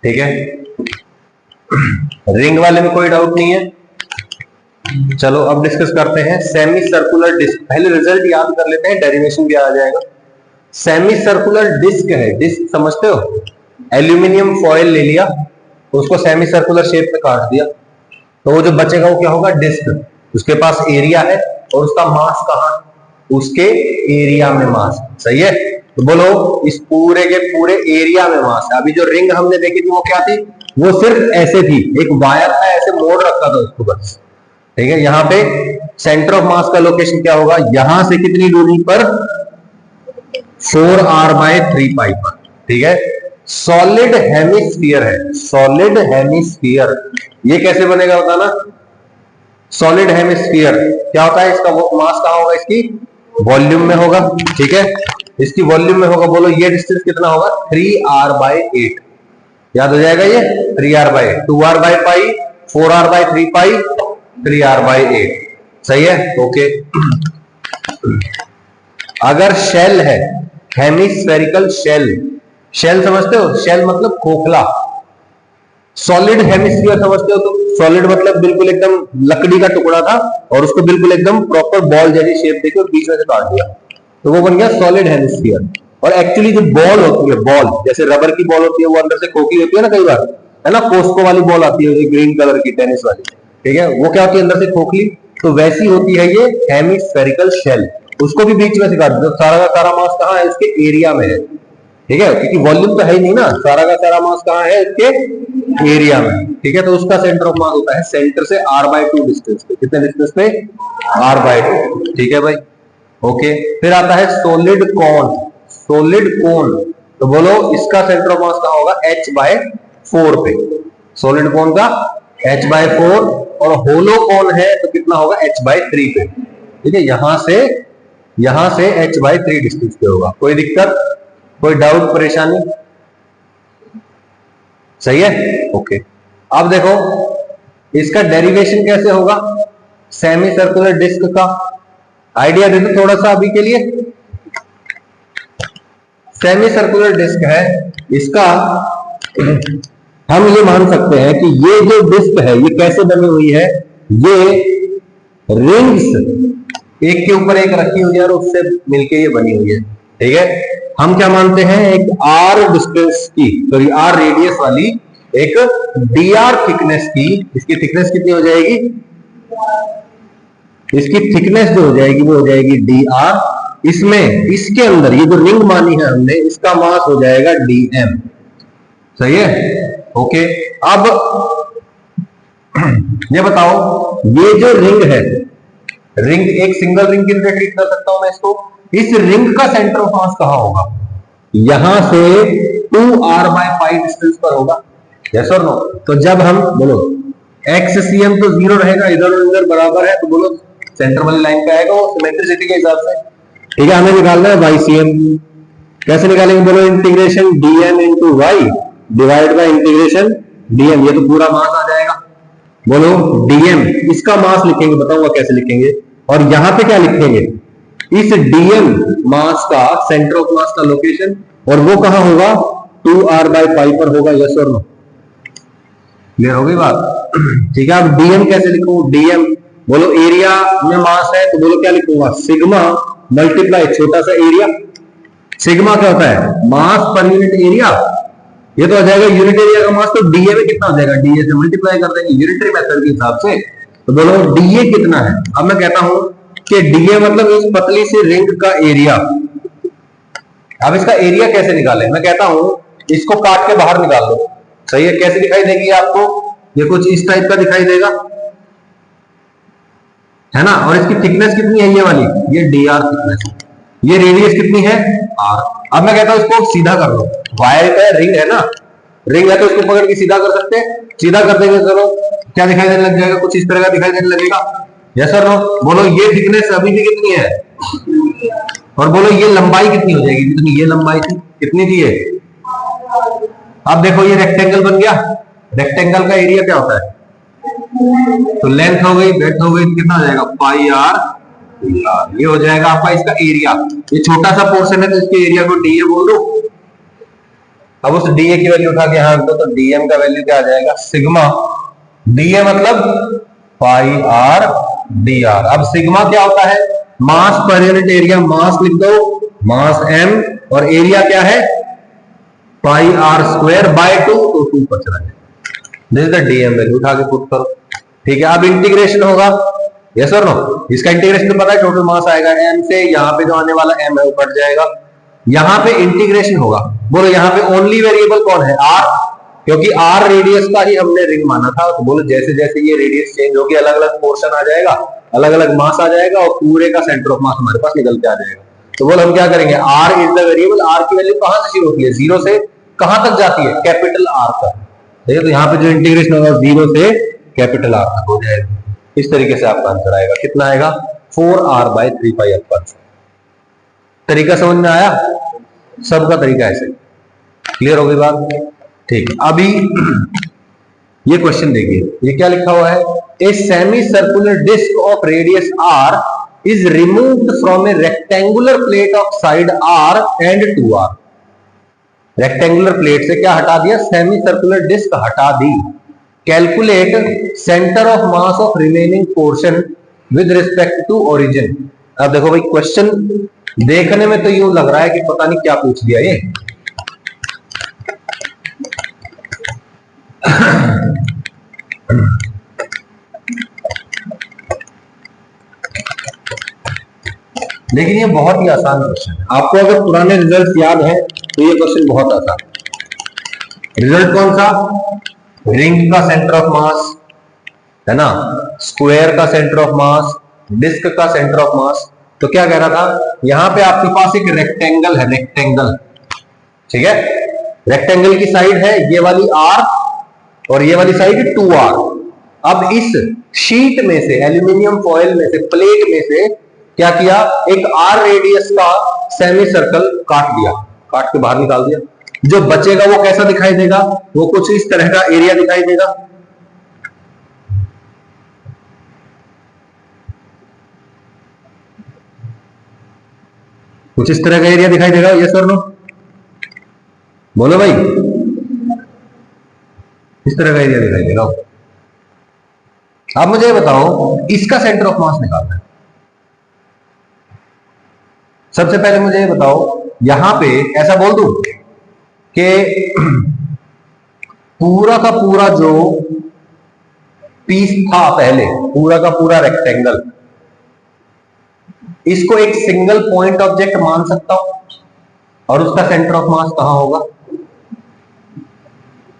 ठीक है, रिंग वाले में कोई डाउट नहीं है। चलो अब डिस्कस करते हैं सेमी सर्कुलर डिस्क। पहले रिजल्ट याद कर लेते हैं, डेरिवेशन भी आ जाएगा। सेमी सर्कुलर डिस्क है, डिस्क समझते हो, एल्यूमिनियम फॉयल ले लिया, उसको सेमी सर्कुलर शेप में काट दिया, तो वो जो बचेगा वो क्या होगा, डिस्क। उसके पास एरिया है और उसका मास कहाँ, उसके एरिया में मास। सही है, तो बोलो इस पूरे के पूरे एरिया में मास है। अभी जो रिंग हमने देखी थी वो क्या थी, वो सिर्फ ऐसे थी, एक वायर था, ऐसे मोड़ रखा था उसको बस। ठीक है, यहाँ पे सेंटर ऑफ मास का लोकेशन क्या होगा, यहां से कितनी दूरी पर, 4r/3π पर। ठीक है, सॉलिड हेमिस्फीयर है, सॉलिड हेमिस्फीयर। ये कैसे बनेगा बताना। सॉलिड हेमिस्फीयर क्या होता है, इसका मास कहां होगा, इसकी वॉल्यूम में होगा। ठीक है, इसकी वॉल्यूम में होगा। बोलो ये डिस्टेंस कितना होगा, 3r/8। याद हो जाएगा ये, 3r/8, 2r/π, 4r/3π, 3r/8। सही है, ओके। अगर शेल है, हेमिस्फेरिकल शेल, शेल समझते हो, शेल मतलब खोखला। सॉलिड हेमिस्फीयर समझते हो तुम, सॉलिड मतलब बिल्कुल एकदम लकड़ी का टुकड़ा था और उसको बिल्कुल एकदम प्रॉपर बॉल जैसी शेप देके और बीच में से काट दिया, तो वो बन गया सॉलिड हेमिस्फीयर। और एक्चुअली जो बॉल होती है, बॉल जैसे रबर की बॉल होती है, वो अंदर से खोखली होती है ना कई बार, है ना, कोस्को वाली बॉल आती है ग्रीन कलर की, टेनिस वाली। ठीक है, वो क्या होती है अंदर से खोखली, तो वैसी होती है ये हेमिस्फेरिकल शेल। उसको भी बीच में से काट दो, सारा का सारा मास कहाँ है, इसके एरिया में है। ठीक है, क्योंकि वॉल्यूम तो है ही नहीं ना, सारा का सारा मास कहाँ है, इसके एरिया में। ठीक है, तो उसका सेंटर ऑफ मास होता है सेंटर से r/2 डिस्टेंस पे। कितने डिस्टेंस पे, r/2। ठीक है भाई, ओके। फिर आता है सोलिड कोन, सोलिड कोन, तो बोलो इसका सेंटर ऑफ मास कहाँ होगा, h/4 पे। सोलिड कोन का h/4, और होलो कोन है तो कितना होगा, h/3 पे। ठीक है, यहां से h/3 डिस्टेंस पे होगा। कोई दिक्कत, कोई डाउट, परेशानी? सही है, ओके। अब देखो इसका डेरिवेशन कैसे होगा, सेमी सर्कुलर डिस्क का आइडिया दे दो थोड़ा सा अभी के लिए। सेमी सर्कुलर डिस्क है, इसका हम ये मान सकते हैं कि ये जो डिस्क है ये कैसे बनी हुई है, ये रिंग्स एक के ऊपर एक रखी हुई है और उससे मिलके ये बनी हुई है। ठीक है, हम क्या मानते हैं, एक r डिस्टेंस की, सॉरी r रेडियस वाली एक dr थिकनेस की, इसकी थिकनेस कितनी हो जाएगी, इसकी थिकनेस जो हो जाएगी वो हो जाएगी dr। इसमें इसके अंदर ये जो रिंग मानी है हमने, इसका मास हो जाएगा dm। सही है, ओके। अब ये बताओ, ये जो रिंग है, रिंग एक सिंगल रिंग की तरह ट्रीट कर सकता हूं मैं इसको, इस रिंग का सेंटर ऑफ मास कहां होगा, यहां से 2r/π डिस्टेंस पर होगा। यस और नो? तो जब हम बोलो xcm तो 0 रहेगा, इधर और इधर बराबर है, तो बोलो सेंटर वाली लाइन का आएगा वो सिमेट्रिसिटी के हिसाब से। ठीक है, हमें निकालना है ycm। कैसे निकालेंगे, बोलो integration dm into Y divide by integration dm, ये तो पूरा मास आ जाएगा। बोलो dm, इसका मास लिखेंगे, बताऊंगा कैसे लिखेंगे। और यहां पे क्या लिखेंगे, इस dm मास का सेंटर ऑफ मास का लोकेशन, और वो कहां होगा, 2r/π पर होगा। यस और नो? क्लियर हो गई बात? ठीक है, अब dm कैसे लिखूं, dm बोलो एरिया में मास है, तो बोलो क्या लिखूंगा, सिग्मा मल्टीप्लाई छोटा सा एरिया। सिग्मा क्या होता है, मास पर यूनिट एरिया, ये तो आ जाएगा यूनिट एरिया का मास, तो डीए में कितना हो जाएगा, डीए से मल्टीप्लाई कर देंगे यूनिटरी मेथड के हिसाब से। तो बोलो डीए कितना है। अब मैं कहता हूं कि डीए मतलब इस पतली सी रिंग का एरिया। अब इसका एरिया कैसे निकाले, मैं कहता हूं इसको काट के बाहर निकाल दो। सही है, कैसे दिखाई देगी आपको, ये कुछ इस टाइप का दिखाई देगा, है ना। और इसकी थिकनेस कितनी है, ये वाली, ये dr थिकनेस, ये रेडियस कितनी है, r। अब मैं कहता हूं इसको सीधा कर लो, वायर का रिंग है ना, रिंग है तो इसको पकड़ के सीधा कर सकते हैं, सीधा कर देंगे, चलो क्या दिखाई देने लग जाएगा, कुछ इस तरह का दिखाई देने लगेगा। यस और नो? बोलो ये थिकनेस अभी भी कितनी है, और बोलो ये लंबाई कितनी हो जाएगी, जितनी ये लंबाई थी, कितनी थी ये। अब देखो ये रेक्टेंगल बन गया, रेक्टेंगल का एरिया क्या होता है, तो लेंथ हो गई, ब्रेड्थ हो गई, कितना हो जाएगा, पाई r। ये हो जाएगा आपका इसका एरिया। ये छोटा सा पोर्शन है तो इसके एरिया को डीए बोल दो। अब उस डीए की वैल्यू उठा के यहां रख दो, तो डीएम का वैल्यू क्या आ जाएगा, सिग्मा डीए मतलब पाई आर डी आर। अब सिग्मा क्या होता है, मास पर यूनिट एरिया, मास लिख दो, मास एम, और एरिया क्या है, पाई आर स्क्वायर बाय 2, तो 2 बच रहा है। This is the DM value, उठा के पुट करो। ठीक है, अब इंटीग्रेशन होगा, यस और नो, इसका इंटीग्रेशन तो पता है, टोटल मास आएगा एम से, यहां पे जो आने वाला एम है वो कट जाएगा, यहां पे इंटीग्रेशन होगा। बोलो यहां पे ओनली वेरिएबल कौन है, आर, क्योंकि आर रेडियस का ही हमने रिंग माना था। तो बोलो जैसे जैसे ये रेडियस चेंज होगी, अलग अलग पोर्शन आ जाएगा, अलग अलग मास आ जाएगा, और पूरे का सेंटर ऑफ मास हमारे पास निकल के आ जाएगा। तो बोलो हम क्या करेंगे, R is the variable, R की वैल्यू कहां से शुरू होती है, जीरो से कहां तक जाती है, कैपिटल आर तक। ठीक है, तो यहाँ पे जो इंटीग्रेशन होगा जीरो से कैपिटल आर तक हो जाएगा। इस तरीके से आपका आंसर आएगा, कितना आएगा, 4r/3π। तरीका समझ में आया, सबका तरीका ऐसे, क्लियर हो गई बात। ठीक, अभी ये क्वेश्चन देखिए, ये क्या लिखा हुआ है, a semi circular disc of radius r is removed from a rectangular plate of side r and 2r। Rectangular plate से क्या हटा दिया, सेमी सर्कुलर डिस्क हटा दी। Calculate centre of mass of remaining portion with respect to origin. अब देखो भाई, question देखने में तो यूं लग रहा है कि पता नहीं क्या पूछ दिया ये। लेकिन ये बहुत ही आसान क्वेश्चन है, आपको अगर पुराने रिजल्ट याद है तो ये क्वेश्चन बहुत आसान। रिजल्ट कौन सा, रिंग का सेंटर ऑफ मास है ना, स्क्वायर का सेंटर ऑफ मास, डिस्क का सेंटर ऑफ मास। तो क्या कह रहा था, यहां पे आपके पास एक रेक्टेंगल है, रेक्टेंगल, ठीक है, रेक्टेंगल की साइड है ये वाली r और ये वाली साइड 2r। अब इस शीट में से, एल्यूमिनियम फॉयल में से, प्लेट में से क्या किया, एक r रेडियस का सेमी सर्कल काट दिया, काट के बाहर निकाल दिया। जो बचेगा वो कैसा दिखाई देगा, वो कुछ इस तरह का एरिया दिखाई देगा। कुछ इस तरह का एरिया दिखाई देगा, यस और नो, बोलो भाई, इस तरह का एरिया दिखाई देगा। आप मुझे ये बताओ, इसका सेंटर ऑफ मास निकालना है। सबसे पहले मुझे ये बताओ, यहां पे ऐसा बोल दूं कि पूरा का पूरा जो पीस था पहले, पूरा का पूरा रेक्टेंगल, इसको एक सिंगल पॉइंट ऑब्जेक्ट मान सकता हूं, और उसका सेंटर ऑफ मास कहां होगा,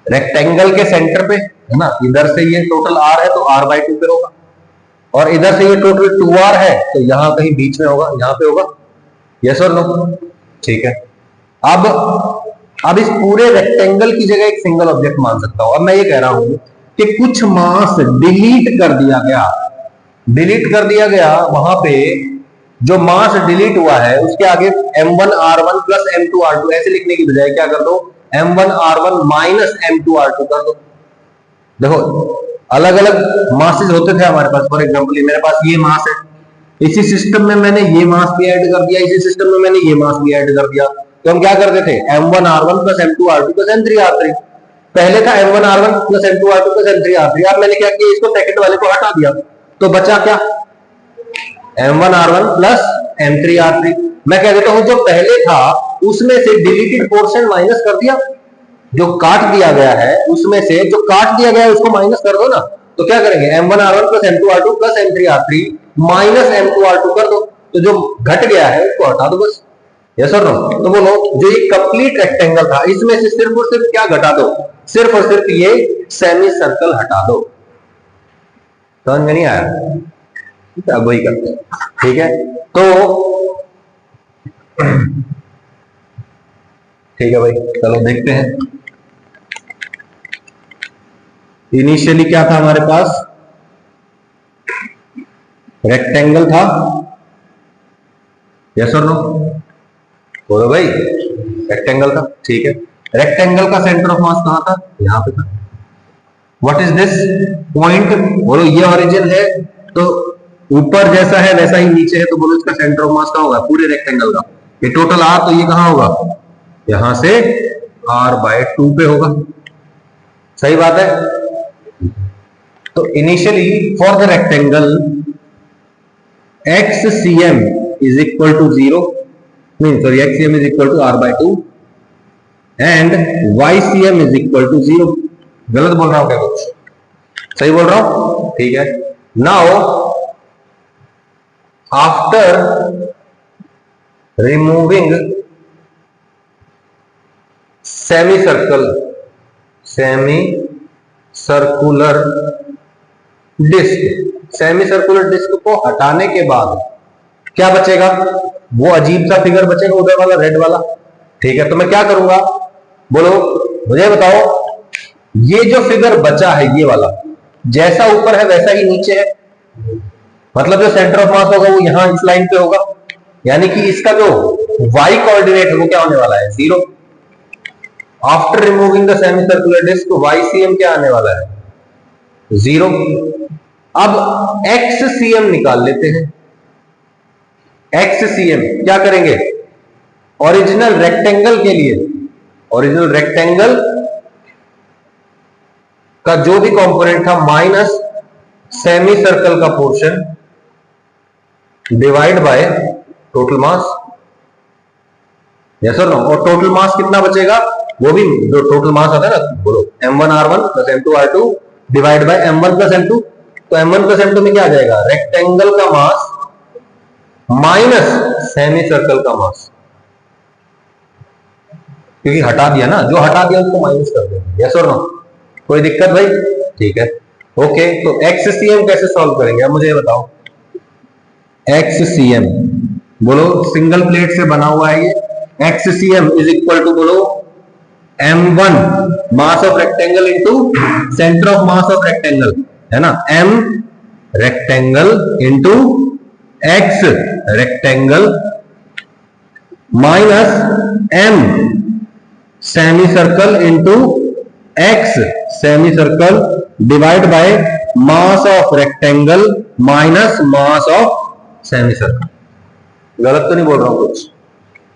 रेक्टेंगल के सेंटर पे है ना। इधर से ये टोटल r है तो r/2 पे होगा, और इधर से ये टोटल 2r है तो यहां कहीं बीच में होगा, यहां पे होगा, यस और नो। ठीक है, अब इस पूरे रेक्टेंगल की जगह एक सिंगल ऑब्जेक्ट मान सकता हूं। अब मैं ये कह रहा हूं कि कुछ मास डिलीट कर दिया गया, डिलीट कर दिया गया, वहां पे जो मास डिलीट हुआ है उसके आगे m1r1 प्लस m2r2 ऐसे लिखने की बजाय क्या कर दो, m1r1 माइनस m2r2 कर दो। देखो अलग अलग मासेस होते थे हमारे पास, फॉर एग्जांपल मेरे पास ये मास है, इसी सिस्टम में मैंने ये मास भी ऐड कर दिया, इसी सिस्टम में मैंने ये मास भी ऐड कर दिया। तो हम क्या करते थे, m1r1 plus m2r2 plus m3r3। पहले था m1r1 plus m2r2 plus m3r3। अब मैंने क्या किया, इसको सेकंड वाले को हटा दिया, तो बचा क्या, m1r1 प्लस m3r3। मैं कह देता हूं जो पहले था उसमें से डिलीटेड पोर्शन माइनस कर दिया, जो काट दिया गया है उसमें से जो काट दिया गया है उसको माइनस कर दो ना। तो क्या करेंगे, m1r1 plus m2r2 plus m3r3 minus m2r2 कर दो, तो जो घट गया है उसको हटा दो बस, यस और नो। तो बोलो जो ये कंप्लीट रेक्टेंगल था इसमें से सिर्फ और सिर्फ क्या घटा दो, सिर्फ और सिर्फ ये सेमी सर्कल हटा दो। समझ में नहीं आया, अब वही करते हैं, ठीक है। तो ठीक है भाई, चलो देखते हैं। इनिशियली क्या था हमारे पास, रेक्टेंगल था, यस और नो, बोलो भाई, रेक्टेंगल था, ठीक है। रेक्टेंगल का सेंटर ऑफ मास कहां था, यहां पे था। व्हाट इज दिस पॉइंट, बोलो ये ओरिजिन है, तो ऊपर जैसा है वैसा ही नीचे है, तो बोलो इसका सेंटर ऑफ मास कहां होगा, पूरे रेक्टेंगल का। ये टोटल आर, तो ये कहां होगा, यहां से r/2 पे होगा। सही बात है। तो initially for the rectangle XCM is equal to 0, XCM is equal to r/2 and YCM is equal to 0। गलत बोल रहा हूं क्या कुछ? सही बोल रहा हूं? ठीक है। Now after removing semi circular disc को हटाने के बाद क्या बचेगा? वो अजीब सा फिगर बचेगा उधर वाला, रेड वाला। ठीक है, तो मैं क्या करूंगा बोलो, मुझे बताओ। ये जो फिगर बचा है ये वाला, जैसा ऊपर है वैसा ही नीचे है, मतलब जो सेंटर ऑफ मास होगा वो यहां इस लाइन पे होगा, यानी कि इसका जो y कोऑर्डिनेट है वो क्या होने वाला है? 0। After removing the semi circular disc YCM क्या आने वाला है? 0। अब XCM निकाल लेते हैं। XCM क्या करेंगे? ओरिजिनल रेक्टेंगल के लिए, ओरिजिनल रेक्टेंगल का जो भी कंपोनेंट था माइनस सेमी सर्कल का portion divide by total mass. Yes और नो? और टोटल मास कितना बचेगा? वो भी जो टोटल मास आता है ना, बोलो m1r1 plus m2r2 divide by m1 plus m2। तो m1 प्लस m2 में क्या आ जाएगा? रेक्टेंगल का मास माइनस सेमी सर्कल का मास, क्योंकि हटा दिया ना, जो हटा दिया उसको माइनस कर देंगे। यस और नो? कोई दिक्कत भाई? ठीक है, ओके। तो XCM कैसे सॉल्व करेंगे अब मुझे ये बताओ। XCM बोलो, सिंगल प्लेट से बना हुआ है ये। XCM इज इक्वल टू बोलो m1 mass of rectangle into centre of mass of rectangle, है ना? m rectangle into x rectangle minus m semi circle into x semi circle divide by mass of rectangle minus mass of semi circle. गलत तो नहीं बोल रहा हूं कुछ?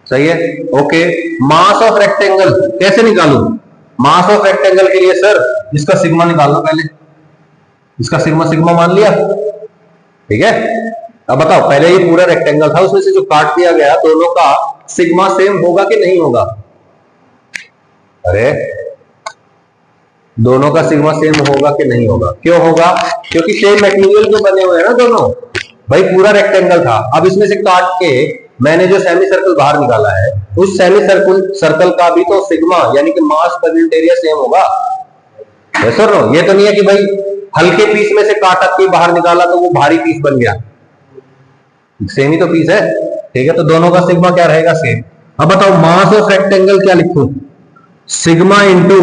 सही है, ओके। मास ऑफ रेक्टेंगल कैसे निकालूं? मास ऑफ रेक्टेंगल के लिए सर इसका सिग्मा निकालना, पहले इसका सिग्मा मान लिया। ठीक है, अब बताओ, पहले ये पूरा रेक्टेंगल था, उसमें से जो काट दिया गया दोनों का सिग्मा सेम होगा कि नहीं होगा? अरे दोनों का सिग्मा सेम होगा कि नहीं होगा? क्यों होगा? क्योंकि सेम मटेरियल के बने हुए हैं ना दोनों। भाई पूरा रेक्टेंगल था, अब इसमें से काट के मैंने जो सेमी सर्कल बाहर निकाला है, उस सेमी सर्कल का भी तो सिग्मा यानी कि मास पर यूनिट एरिया सेम होगा। सर नो, ये तो नहीं है कि भाई हल्के पीस में से काट के बाहर निकाला तो वो भारी पीस बन गया। सेम ही तो पीस है। ठीक है, तो दोनों का सिग्मा क्या रहेगा? सेम। अब बताओ मास ऑफ रेक्टेंगल क्या लिखूं? Sigma into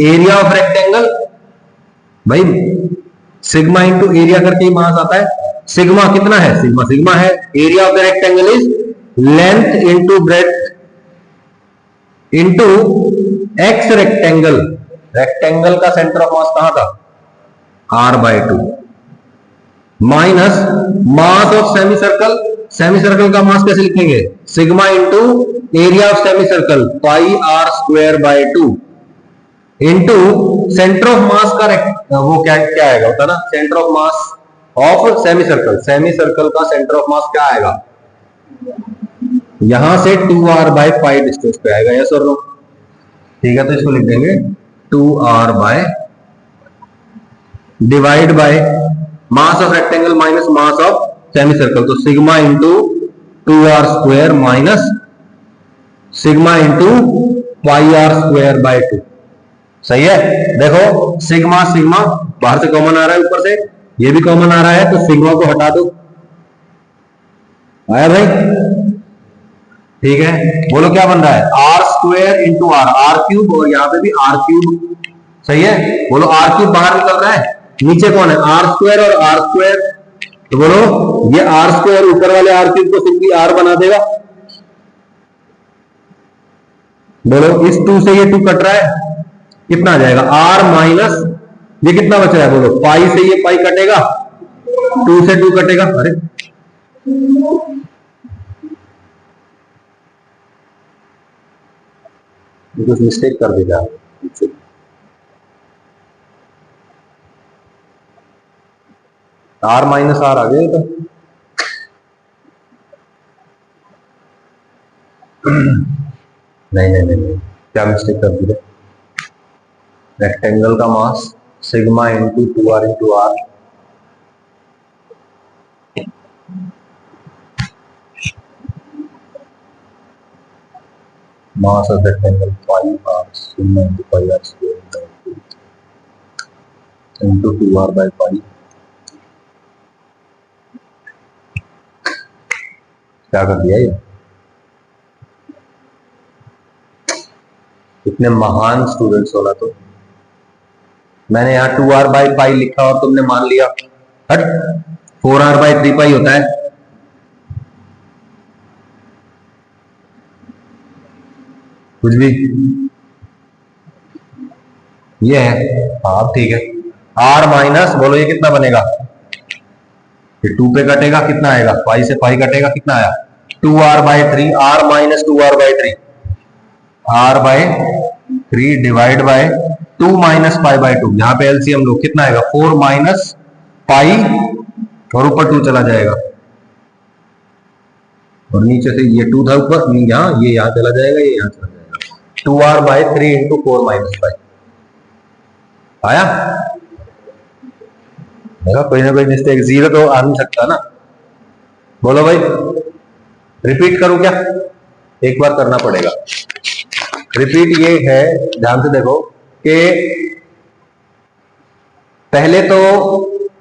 area of rectangle. भाई सिग्मा इंटू एरिया करके ही मास आता है। सिग्मा कितना है? सिग्मा है area of the rectangle is length into breadth into x rectangle. Rectangle का सेंटर ऑफ मास कहां था? r/2 minus mass of semi circle. Semi circle का मास कैसे लिखेंगे? Sigma into area of semi circle πr²/2 into centre of मास का वो क्या आएगा होता ना, centre of mass of semi circle. Semi circle का सेंटर ऑफ मास क्या आएगा? यहां से 2r/5 डिस्टेंस पे आएगा। यस और नो? ठीक है, तो इसको लिख देंगे 2r/ divide by mass of rectangle minus mass of semicircle. तो sigma into 2r² minus sigma into πr²/2। सही है। देखो सिग्मा बाहर से कॉमन आ रहा है, ऊपर से ये भी कॉमन आ रहा है, तो सिग्मा को हटा दो। आया भाई? ठीक है, बोलो क्या बन रहा है? r² इंटू r³ और यहाँ पे भी r³। सही है, बोलो r³ बाहर निकल रहा है, नीचे कौन है? r² और r²। तो बोलो ये r² ऊपर वाले r³ को सिंपली r बना देगा। बोलो इस 2 से ये 2 कट रहा है, कितना आ जाएगा? r माइनस ये कितना बच रहा है? बोलो पाई से ये पाई कटेगा, 2 से 2 कटेगा। अरे कुछ मिस्टेक कर देगा। आर माइनस आर आ गया तो नहीं नहीं नहीं नहीं, क्या मिस्टेक कर दी? रेक्टेंगल का mass sigma into 2r into r, mass of rectangle 5r sigma into pi r square into 2r by pi। क्या कर दिया ये? इतने महान स्टूडेंट्स होना तो मैंने यहाँ 2r by pi लिखा और तुमने मान लिया हट 4r by 3 pi होता है। कुछ भी ये है, हाँ ठीक है। r माइनस बोलो ये कितना बनेगा? ये 2 पे कटेगा कितना आएगा? पाई से पाई कटेगा कितना आया? 2r by 3, r minus 2r by 3, r by 3 divide by 2 minus pi by 2। यहाँ पे एलसीएम लो कितना आएगा? 4 माइनस पाई और ऊपर 2 चला जाएगा और नीचे से ये 2 था ऊपर, यहाँ ये यहाँ चला जाएगा, ये यहाँ चला जाएगा। 2r by 3 into 4 minus pi आया? देखा कोई ना कोई मिस्टेक, जीरो तो आ नहीं सकता ना। बोलो भाई, रिपीट करूं क्या? एक बार करना पड़ेगा रिपीट। ये है, ध्यान से देखो कि पहले तो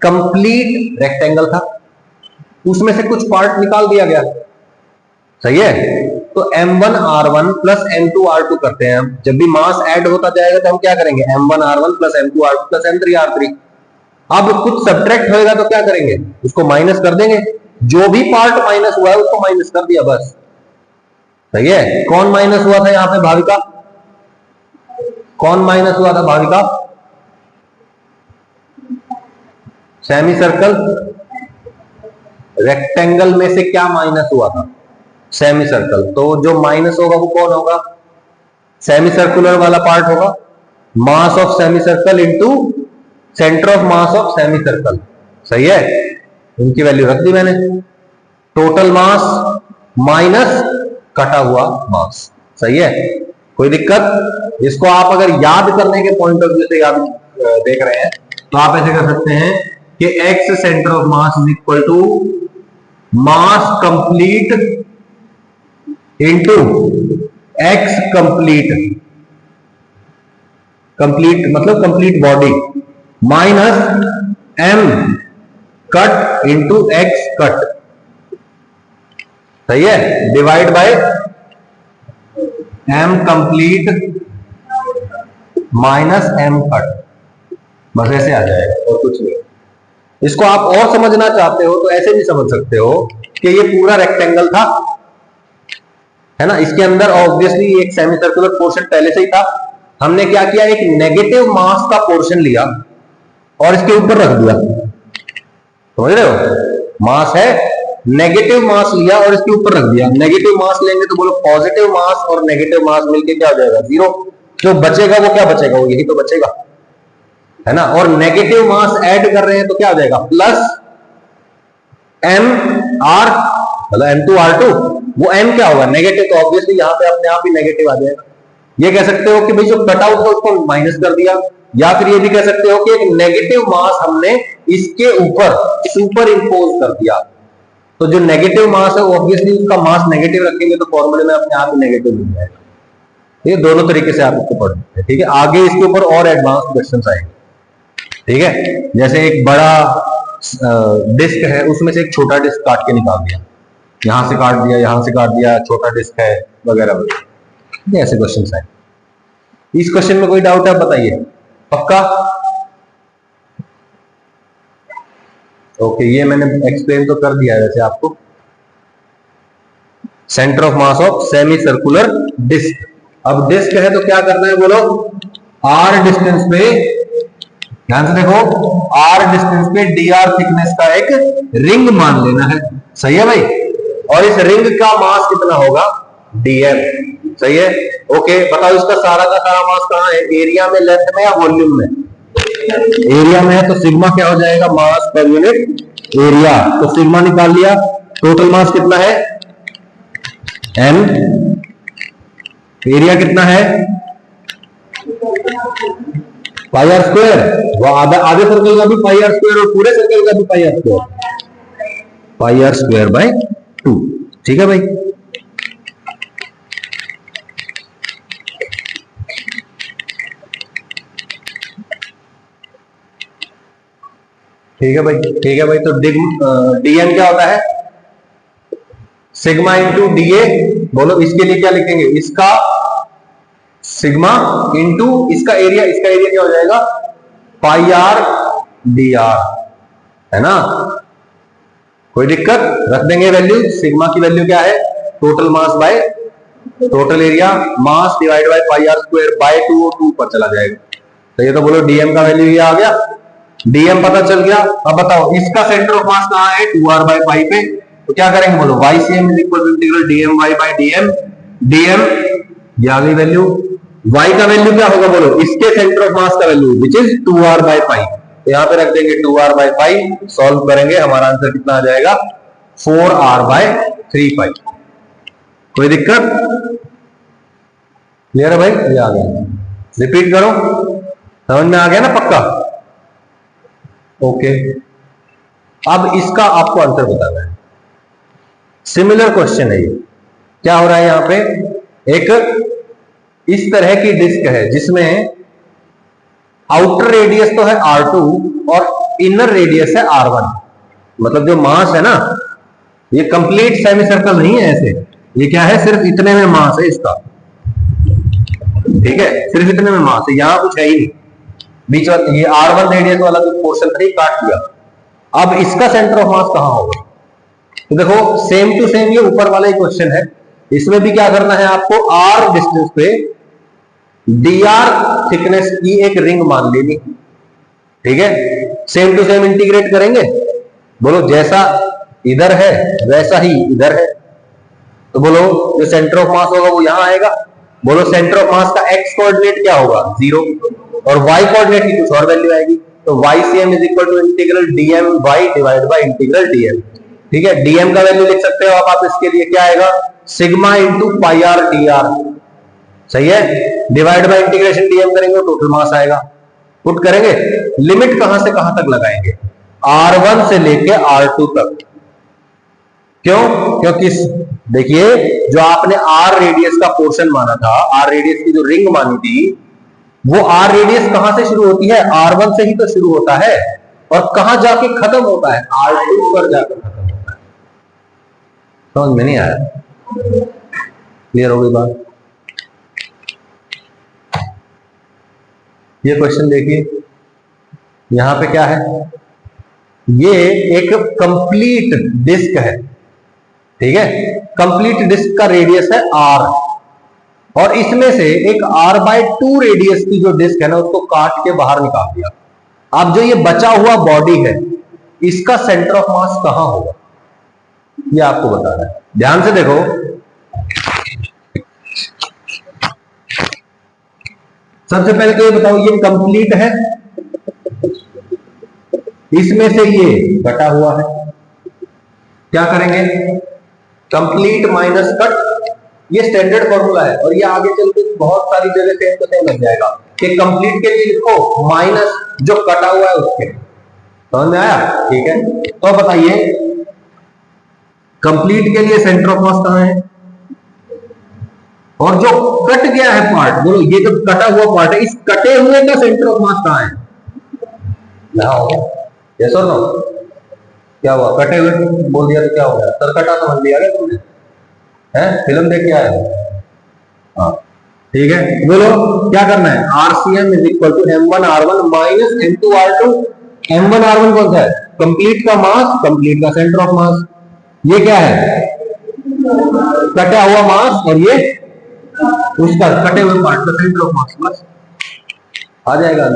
कंप्लीट रेक्टेंगल था, उसमें से कुछ पार्ट निकाल दिया गया, सही है? तो m1 r1 plus m2 r2 करते हैं हम। जब भी मास ऐड होता जाएगा तो हम क्या करेंगे? m1 r1 plus m2 r2 plus m3 r3। अब कुछ सब्ट्रैक्ट होएगा तो क्या करेंगे? उसको माइनस कर देंगे। जो भी पार्ट माइनस हुआ है उसको माइनस कर दिया, बस। सही है? कौन माइनस हुआ था यहां पे? भाविका। कौन माइनस हुआ था भाविका? Semi circle. रेक्टेंगल में से क्या माइनस हुआ था? Semi circle. तो जो माइनस होगा वो कौन होगा? सेमी सर्कुलर वाला पार्ट होगा। मास of semi circle into centre of mass of semi circle. सही है? इनकी वैल्यू रख दी मैंने। टोटल मास माइनस कटा हुआ मास। सही है? कोई दिक्कत? इसको आप अगर याद करने के पॉइंट ऑफ व्यू से याद देख रहे हैं तो आप ऐसे कर सकते हैं कि x centre of mass is equal to mass complete into x complete, complete मतलब complete body, minus m cut into x cut. सही है? Divide by m complete minus m cut. बस ऐसे आ जाएगा और कुछ नहीं। इसको आप और समझना चाहते हो तो ऐसे भी समझ सकते हो कि ये पूरा रेक्टेंगल था, है ना? इसके अंदर ऑब्वियसली एक सेमी सर्कुलर पोर्शन पहले से ही था। हमने क्या किया? एक नेगेटिव मास का पोर्शन लिया और इसके ऊपर रख दिया। समझ रहे हो? मास है, नेगेटिव मास लिया और इसके ऊपर रख दिया। नेगेटिव मास लेंगे तो बोलो पॉजिटिव मास और नेगेटिव मास मिलके क्या हो जाएगा? जीरो। जो बचेगा वो क्या बचेगा? वो यही तो बचेगा, है ना? और नेगेटिव मास ऐड कर रहे हैं तो क्या हो जाएगा? प्लस m r मतलब m2 r2। वो m क्या होगा? नेगेटिव, तो ऑब्वियसली यहां पे अपने आप ही नेगेटिव आ जाएगा। ये कह सकते हो कि भाई जो कट आउट था उसको माइनस कर दिया, या फिर ये भी कह सकते हो कि एक नेगेटिव मास हमने इसके ऊपर सुपर इंपोज कर दिया। तो जो नेगेटिव मास है ऑब्वियसली उसका मास नेगेटिव रखेंगे तो फॉर्मूले में अपने आप ही नेगेटिव मिल जाएगा। ये दोनों तरीके से आप इसको पढ़ सकते हैं। ठीक है? आगे इसके ऊपर और एडवांस क्वेश्चन आएंगे। ठीक है? जैसे एक बड़ा डिस्क है, उसमें से एक छोटा डिस्क काट के निकाल दिया, यहां से काट दिया, यहां से काट दिया, छोटा डिस्क है वगैरह वगैरह, ऐसे क्वेश्चन आए। इस क्वेश्चन में कोई डाउट है? बताइए। पक्का? ओके, ये मैंने एक्सप्लेन तो कर दिया है वैसे आपको। Centre of mass of semi circular disc. अब डिस्क है तो क्या करना है बोलो? r डिस्टेंस पे, ध्यान से देखो, r डिस्टेंस पे dr थिकनेस का एक रिंग मान लेना है। सही है भाई? और इस रिंग का मास कितना होगा? dm। सही है। ओके, बताओ इसका सारा का सारा मास कहाँ है, एरिया में, लेंथ में या वॉल्यूम में? एरिया में है तो सिग्मा क्या हो जाएगा, मास पर यूनिट एरिया। तो सिग्मा निकाल लिया। टोटल मास कितना है, m, एरिया कितना है, पाई आर स्क्वायर। वो आधे सर्कल का भी पाई आर स्क्वायर और पूरे सर्कल का भी pi are square, pi are square by 2। ठीक है भाई। ठीक है भाई, ठीक है भाई। तो डीएम क्या होता है, सिग्मा इंटू डीए। बोलो इसके लिए क्या लिखेंगे, इसका सिग्मा इंटू इसका एरिया क्या हो जाएगा, पाई आर डी आर, है ना। कोई दिक्कत, रख देंगे वैल्यू। सिग्मा की वैल्यू क्या है, total mass by total area, mass divide by pi are square by 2 और 2 पर चला जाएगा। तो ये तो बोलो डीएम का वैल्यू ये आ गया, डीएम पता चल गया। अब बताओ इसका सेंटर ऑफ मास कहां है, 2r बाय पाई पे। तो क्या करेंगे, बोलो YCM is equal to integral DM Y by DM. DM ये आ गई वैल्यू। y का वैल्यू क्या होगा, बोलो इसके सेंटर ऑफ मास का value which is 2r by pi. तो यहां पे रख देंगे 2r बाय पाई, सॉल्व करेंगे, हमारा आंसर कितना आ जाएगा, 4r बाय 3 पाई। कोई दिक्कत, क्लियर है भाई, ये आ गया। रिपीट करो, समझ में आ गया ना पक्का। ओके, अब इसका आपको आंसर बताना है। सिमिलर क्वेश्चन है ये। क्या हो रहा है, यहां पे एक इस तरह की डिस्क है जिसमें आउटर रेडियस तो है R2 और इनर रेडियस है R1। मतलब जो मास है ना, ये कंप्लीट सेमी सर्कल नहीं है ऐसे, ये क्या है, सिर्फ इतने में मास है इसका। ठीक है, सिर्फ इतने में मास है, यहां कुछ है ही नहीं। बीच में ये R1 रेडियस वाला जो पोर्शन था काट दिया। अब इसका सेंटर ऑफ मास कहां होगा, तो देखो सेम टू सेम ये ऊपर वाला ही क्वेश्चन है। इसमें भी क्या करना है आपको, R डिस्टेंस पे dr थिकनेस की एक रिंग मान लेनी। ठीक है, सेम टू सेम इंटीग्रेट करेंगे। बोलो जैसा इधर है वैसा ही इधर है, तो बोलो जो सेंटर ऑफ मास होगा वो यहां आएगा। बोलो सेंटर ऑफ मास का x कोऑर्डिनेट क्या होगा, 0, और y कोऑर्डिनेट की कुछ और वैल्यू आएगी। तो YCM is equal to integral DM Y divide by integral DM. ठीक है, डीएम का वैल्यू लिख सकते हो आप इसके लिए क्या आएगा, sigma into pi R D R. सही है, डिवाइड बाय इंटीग्रेशन डीएम करेंगे टोटल मास आएगा। पुट करेंगे, लिमिट कहां से कहां तक लगाएंगे, R1 से लेके R2 तक। क्यों, क्योंकि देखिए जो आपने R रेडियस का पोर्शन माना था, R रेडियस की जो रिंग मानी थी, वो R रेडियस कहां से शुरू होती है, R1 से ही तो शुरू होता है, और कहां जाके खत्म होता है, R2 पर जाकर खत्म होता है। समझ में नहीं आया, क्लियर हो गई बात। ये क्वेश्चन देखिए, यहां पे क्या है, ये एक कंप्लीट डिस्क है। ठीक है, कंप्लीट डिस्क का रेडियस है R, और इसमें से एक R/2 रेडियस की जो डिस्क है ना, उसको काट के बाहर निकाल दिया। अब जो ये बचा हुआ बॉडी है, इसका सेंटर ऑफ मास कहां होगा, ये आपको बताना है। ध्यान से देखो, सबसे पहले तो ये बताओ, ये कंप्लीट है, इसमें से ये कटा हुआ है। क्या करेंगे, कंप्लीट माइनस कट, ये स्टैंडर्ड फॉर्मूला है, और ये आगे चल के बहुत सारी जगह सेम तो सेम लग जाएगा कि कंप्लीट के लिए लिखो माइनस जो कटा हुआ है उसके। समझ में आया, ठीक है। तो बताइए कंप्लीट के लिए सेंटर ऑफ मास कहां है, और जो कट गया है पार्ट, बोलो ये जो कटा हुआ पार्ट है, इस कटे हुए का सेंटर ऑफ मास कहां है, यस और नो। क्या हुआ, कटे हुए बोल दिया तो क्या हो गया, सर कटा समझ लिया क्या तुमने, है फिल्म देख के आए हो। हाँ ठीक है, बोलो क्या करना है, RCM is equal to M1R1 minus M2R2। M1R1 कौन सा है, कंप्लीट का मास, कंप्लीट का सेंटर ऑफ मास। ये क्या है, कटा हुआ मास, और ये उसका कटे हुए पार्ट का सेंटर ऑफ मास। बस आ जाएगा,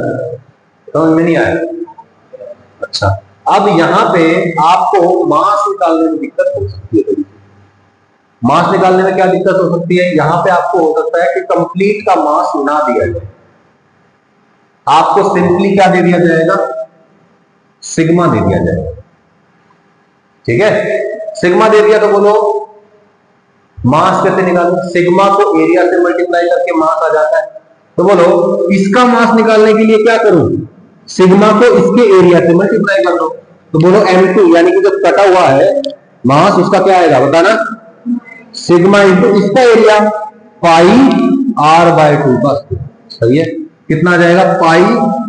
समझ में नहीं आया। अच्छा, अब यहां पे आपको मास निकालने में दिक्कत हो सकती है। मास निकालने में क्या दिक्कत हो सकती है, यहां पे आपको हो सकता है कि कंप्लीट का मास ना दिया जाए, आपको सिंपली क्या दे दिया जाएगा, सिग्मा दे दिया जाएगा। ठीक है, सिग्मा दे दिया तो बोलो मास कैसे निकालो, सिग्मा को एरिया से मल्टीप्लाई करके मास आ जाता है। तो बोलो इसका मास निकालने के लिए क्या करूं, सिग्मा को इसके एरिया से मल्टीप्लाई कर दो। तो बोलो m2 यानी कि जो कटा हुआ है मास उसका क्या आएगा बताना, सिग्मा इंटू इसका एरिया पाई r बाय 2 का स्क्वायर। सही है, कितना आ जाएगा, pi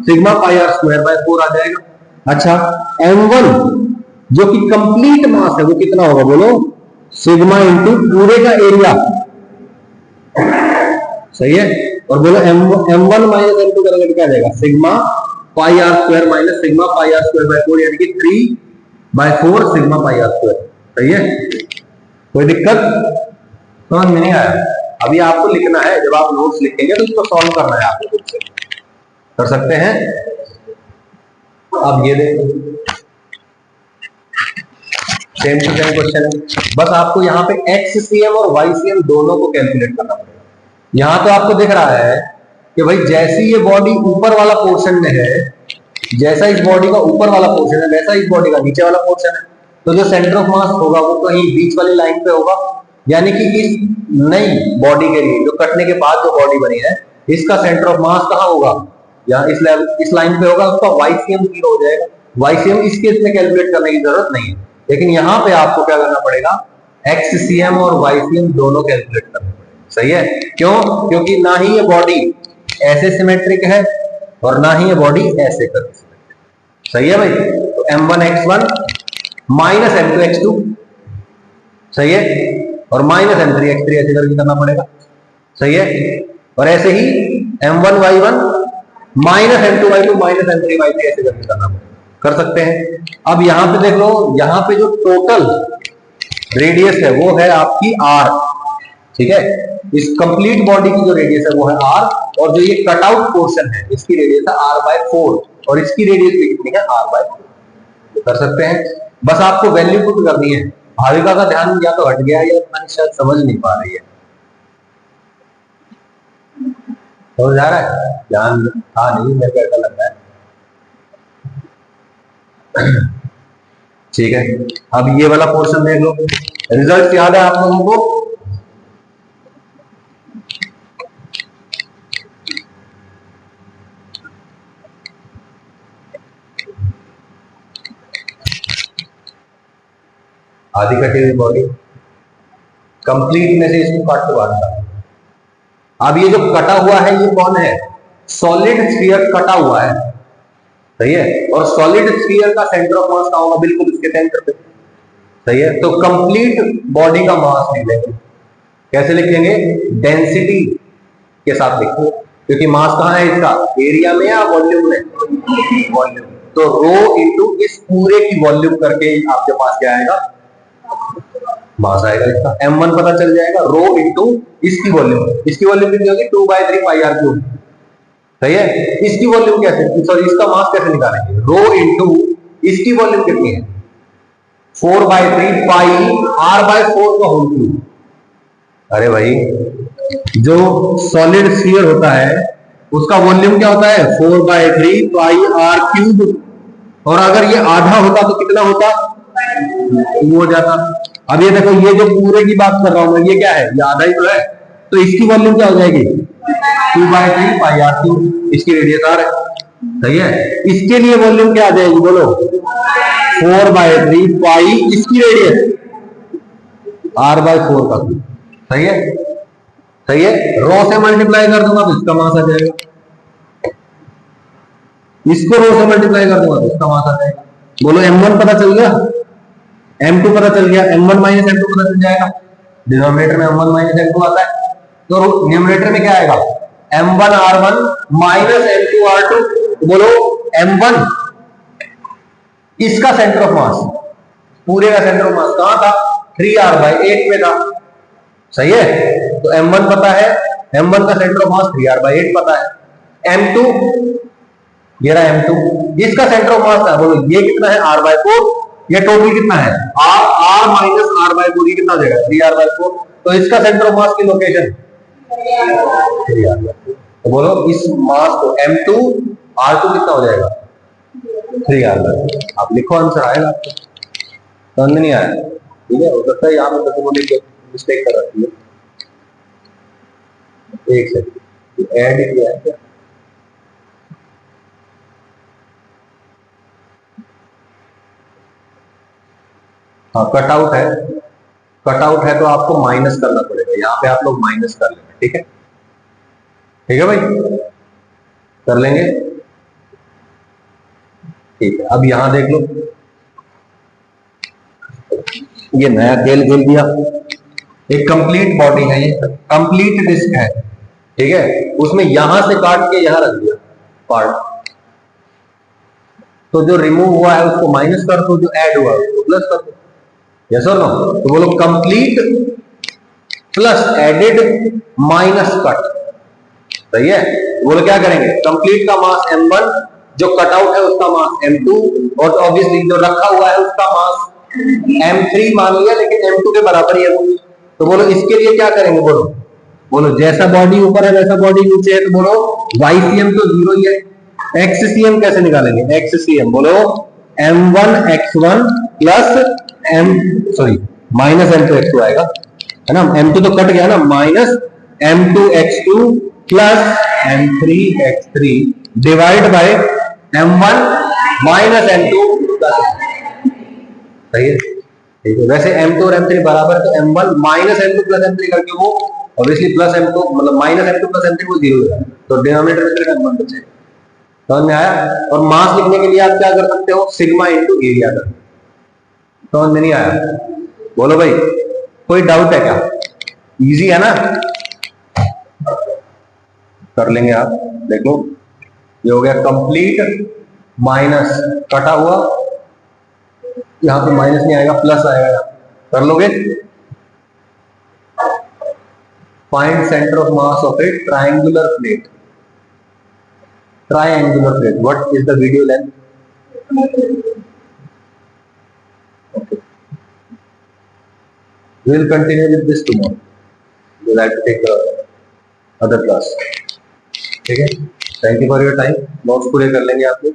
sigma pi r square by 4 आ जाएगा। अच्छा m1 जो कि कंप्लीट मास है वो कितना होगा बोलो, सिग्मा इंटू पूरे का एरिया। सही है, और बोलो m1 माइनस m2 करेंगे क्या आ जाएगा, sigma pi r square minus sigma pi r square by 4 यानी कि 3 by 4 sigma pi r square. सही है, कोई दिक्कत समझ में नहीं आया, अभी आपको लिखना है, जब आप नोट्स लिखेंगे तो इसको सॉल्व करना है, आपको खुद से कर सकते हैं। अब ये देखो सेम टू सेम क्वेश्चन है, बस आपको यहाँ पे XCM और YCM दोनों को कैलकुलेट करना पड़ेगा। यहां तो आपको दिख रहा है कि भाई जैसी ये बॉडी ऊपर वाला पोर्शन में है, जैसा इस बॉडी का ऊपर वाला पोर्शन है वैसा इस बॉडी का नीचे वाला पोर्शन है, तो जो सेंटर ऑफ मास होगा वो कहीं बीच वाली लाइन पे होगा, यानी कि इस नई बॉडी के लिए जो कटने के बाद जो बॉडी बनी है इसका सेंटर ऑफ मास कहां होगा, या इस लाइन पे होगा, उसका YCM 0 हो जाएगा। YCM इस केस में कैलकुलेट करने की जरूरत नहीं है, लेकिन यहां पे आपको क्या करना पड़ेगा, XCM और YCM दोनों कैलकुलेट करने पड़ेगा। सही है, क्यों, क्योंकि ना ही ये बॉडी ऐसे सिमेट्रिक है और ना ही ये बॉडी ऐसे करके सिमेट्रिक। सही है भाई, तो m1 x1 minus m2 x2, सही है, और माइनस m3 x3 ऐसे करके करना पड़ेगा। सही है, और ऐसे ही m1 y1 minus m2 y2 minus m3 y3 ऐसे करके करना पड़ेगा, कर सकते हैं। अब यहां पे देख लो, यहां पे जो टोटल रेडियस है वो है आपकी r। ठीक है, इस कंप्लीट बॉडी की जो रेडियस है वो है r, और जो ये कट आउट पोर्शन है इसकी रेडियस है r बाय 4, और इसकी रेडियस भी कितनी है, r बाय 4। कर सकते हैं, बस आपको वैल्यू पुट करनी है। भाविका का ध्यान या तो हट गया या शायद समझ नहीं पा रही है, समझ आ रहा है, ध्यान था नहीं, मेरे को ऐसा लग रहा है। ठीक है, अब ये वाला पोर्शन देख लो, रिजल्ट याद है आप लोगों को, आधी कटी हुई बॉडी कंप्लीट में से इसको काट के बाहर निकालो। अब ये जो कटा हुआ है ये कौन है, सॉलिड स्फीयर कटा हुआ है। सही है, और सॉलिड स्फीयर का सेंटर ऑफ मास कहां होगा, बिल्कुल इसके सेंटर पे। सही है, तो कंप्लीट बॉडी का मास लिख लेंगे, कैसे लिखेंगे, डेंसिटी के साथ लिखो, क्योंकि मास कहां है इसका, एरिया में या वॉल्यूम में, वॉल्यूम। तो रो इंटू इस पूरे की वॉल्यूम करके आपके पास क्या आएगा, मास आएगा इसका। m1 पता चल जाएगा, रो इंटू इसकी वॉल्यूम कितनी होगी, 2/3 पाई r क्यूब। सही है, इसकी वॉल्यूम कैसे, सॉरी इसका मास कैसे निकालेंगे, रो इंटू इसकी वॉल्यूम कितनी है, 4/3 पाई r बाय 4 का होल क्यूब। अरे भाई जो सॉलिड स्फीयर होता है उसका वॉल्यूम क्या होता है, 4/3 पाई r क्यूब, और अगर ये आधा होता तो कितना होता, 2 हो जाता। अब ये देखो, ये जो पूरे की बात कर रहा हूं मैं, ये क्या है, ये आधा ही तो है, तो इसकी वॉल्यूम क्या हो जाएगी, 2/3 पाई r क्यूब, इसकी रेडियस r है। सही है, इसके लिए वॉल्यूम क्या आ जाएगी बोलो, 4/3 पाई इसकी रेडियस r बाय 4 का क्यूब। सही है, सही है, रो से मल्टीप्लाई कर दूंगा तो इसका मास आ जाएगा, इसको रो से मल्टीप्लाई कर दूंगा तो इसका मास आ जाएगा। बोलो m1 पता चल गया, m2 पता चल गया, m1 माइनस m2 पता चल जाएगा, डिनोमिनेटर में m1 माइनस m2 आता है, तो न्यूमरेटर में क्या आएगा, m1 r1 minus m2 r2। बोलो m1 इसका सेंटर ऑफ मास, पूरे का सेंटर ऑफ मास कहां था, 3r/8 में था। सही है, तो m1 पता है, m1 का सेंटर ऑफ मास 3r/8 पता है। m2 ये रहा m2, इसका सेंटर ऑफ मास था, बोलो ये कितना है, r/4, ये टोटल कितना है R, R minus R by 4, कितना हो जाएगा 3r/4। तो इसका सेंटर ऑफ मास की लोकेशन 3r/4। तो बोलो इस मास को m2 r2 कितना हो जाएगा 3r/4। आप लिखो आंसर आएगा आपको, समझ नहीं आया? ठीक है, हो सकता है यहाँ पे तो मिस्टेक कर रखी है। एक सेकंड, ऐड किया है क्या? हाँ, कट आउट है, कट आउट है तो आपको माइनस करना पड़ेगा, यहाँ पे आप लोग माइनस कर लेंगे। ठीक है, ठीक है भाई, कर लेंगे। ठीक है, अब यहां देख लो, ये नया खेल खेल दिया। एक कंप्लीट बॉडी है, ये कंप्लीट डिस्क है। ठीक है, उसमें यहां से काट के यहां रख दिया पार्ट, तो जो रिमूव हुआ है उसको माइनस कर दो, जो ऐड हुआ है उसको प्लस कर दो। यस और नो? तो बोलो complete plus added minus cut. सही है? तो बोलो क्या करेंगे, कंप्लीट का मास m1, जो कट आउट है उसका मास m2, और ऑब्वियसली जो रखा हुआ है उसका मास m3 मान लिया, लेकिन m2 के बराबर ही है वो। तो बोलो इसके लिए क्या करेंगे, बोलो बोलो जैसा बॉडी ऊपर है वैसा बॉडी नीचे है, तो बोलो YCM तो 0 ही है। XCM कैसे निकालेंगे, XCM बोलो m1x1 प्लस माइनस m2x2 आएगा, है ना? m2 तो कट गया ना, minus m2x2 plus m3x3 divide by m1 minus m2 plus. सही है? ठीक है, वैसे m2 और m3 बराबर, तो m1 minus m2 plus m3 करके वो ऑब्वियसली प्लस m2 मतलब माइनस m2 प्लस m3 वो 0 हो जाएगा, तो डिनोमिनेटर में सिर्फ m1 बचेगा। समझ में आया? और मास लिखने के लिए आप क्या कर सकते हो, सिग्मा इंटू एरिया कर। समझ में नहीं आया? बोलो भाई, कोई डाउट है क्या? इजी है ना? कर लेंगे आप, देखो ये हो गया कंप्लीट माइनस कटा हुआ, यहां पे माइनस नहीं आएगा प्लस आएगा, कर लोगे। Find centre of mass of A triangular plate, triangular plate, what is the video length? Okay, we will continue with this tomorrow, we will have to take the other class. ठीक है, thank you for your time, notes पूरे कर लेंगे आप लोग।